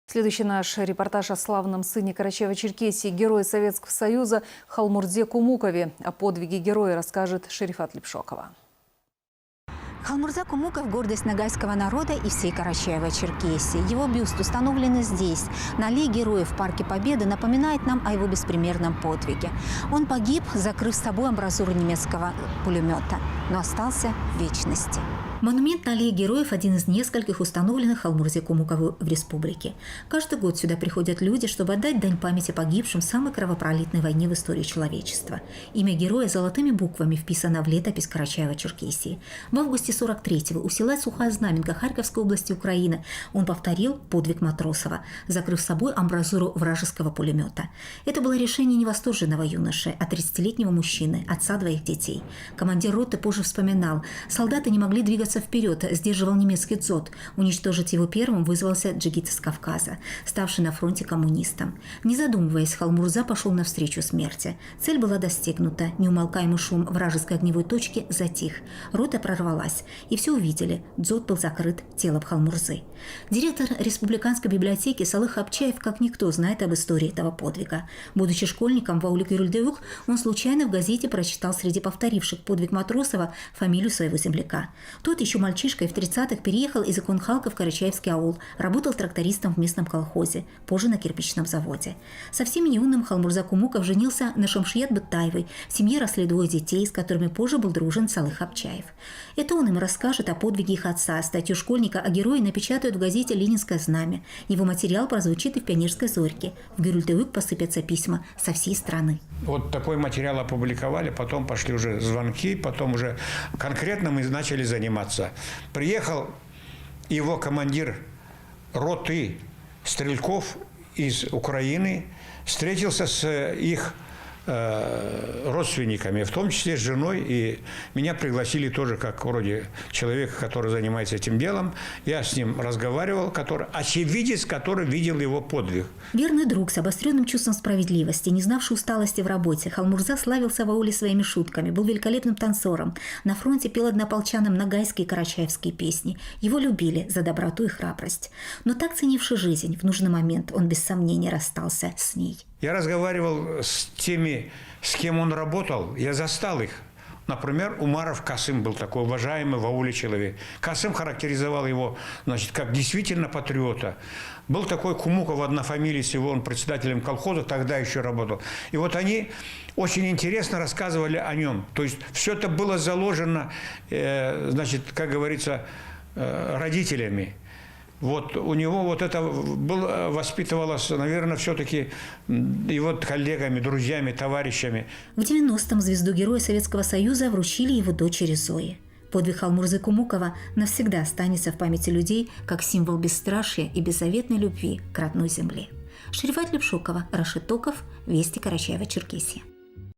Следующий наш репортаж о славном сыне Карачаева-Черкесии, герое Советского Союза Халмурзе Кумукове. О подвиге героя расскажет Шерифат Лепшокова. Халмурза Кумуков – гордость ногайского народа и всей Карачаево-Черкесии. Его бюст установлены здесь. На аллее Героев в Парке Победы напоминает нам о его беспримерном подвиге. Он погиб, закрыв с собой амбразуру немецкого пулемета, но остался в вечности. Монумент на аллее Героев – один из нескольких установленных Халмурзе Кумукову в республике. Каждый год сюда приходят люди, чтобы отдать дань памяти погибшим в самой кровопролитной войне в истории человечества. Имя героя золотыми буквами вписано в летопись Карачаева-Черкесии. В августе 43-го у села Сухая Знаменка Харьковской области Украины он повторил подвиг Матросова, закрыв с собой амбразуру вражеского пулемета. Это было решение не восторженного юноши, а 30-летнего мужчины, отца двоих детей. Командир роты позже вспоминал: солдаты не могли двигаться вперед, сдерживал немецкий дзот. Уничтожить его первым вызвался джигит из Кавказа, ставший на фронте коммунистом. Не задумываясь, Халмурза пошел навстречу смерти. Цель была достигнута. Неумолкаемый шум вражеской огневой точки затих. Рота прорвалась, и все увидели. Дзот был закрыт телом Халмурзы. Директор республиканской библиотеки Салых Апчаев как никто знает об истории этого подвига. Будучи школьником в ауле Гюрюльдеук, он случайно в газете прочитал среди повторивших подвиг Матросова фамилию своего земляка. Тот еще мальчишкой в 30-х переехал из Иконхалка в Карачаевский аул, работал трактористом в местном колхозе, позже на кирпичном заводе. Совсем юным Халмурза Кумуков женился на Шамшият Быттаевой. В семье росли двое детей, с которыми позже был дружен Салых Апчаев. Это он им расскажет о подвиге их отца. Статью школьника о герое напечатают в газете «Ленинское знамя». Его материал прозвучит и в «Пионерской зорьке». В Гюрюльдеук посыпятся письма со всей страны. Вот такой материал опубликовали, потом пошли уже звонки, потом уже конкретно мы начали заниматься. Приехал его командир роты стрелков из Украины, встретился с их родственниками, в том числе с женой, и меня пригласили тоже как вроде человека, который занимается этим делом. Я с ним разговаривал, очевидец, который видел его подвиг. Верный друг с обостренным чувством справедливости, не знавший усталости в работе, Халмурза славился в ауле своими шутками, был великолепным танцором. На фронте пел однополчанам ногайские и карачаевские песни. Его любили за доброту и храбрость. Но так ценивший жизнь, в нужный момент он без сомнения расстался с ней. Я разговаривал с теми, с кем он работал, я застал их. Например, Умаров Касым был такой уважаемый в ауле человек. Касым характеризовал его, значит, как действительно патриота. Был такой Кумуков, однофамилец его, он председателем колхоза, тогда еще работал. И вот они очень интересно рассказывали о нем. То есть все это было заложено, значит, как говорится, родителями. Вот у него вот это воспитывалось, наверное, все-таки и вот коллегами, друзьями, товарищами. В 90-м звезду Героя Советского Союза вручили его дочери Зое. Подвиг Халмурзы Кумукова навсегда останется в памяти людей как символ бесстрашия и беззаветной любви к родной земле. Шерифат Лепшокова, Рашид Токов, Вести Карачаева-Черкесия.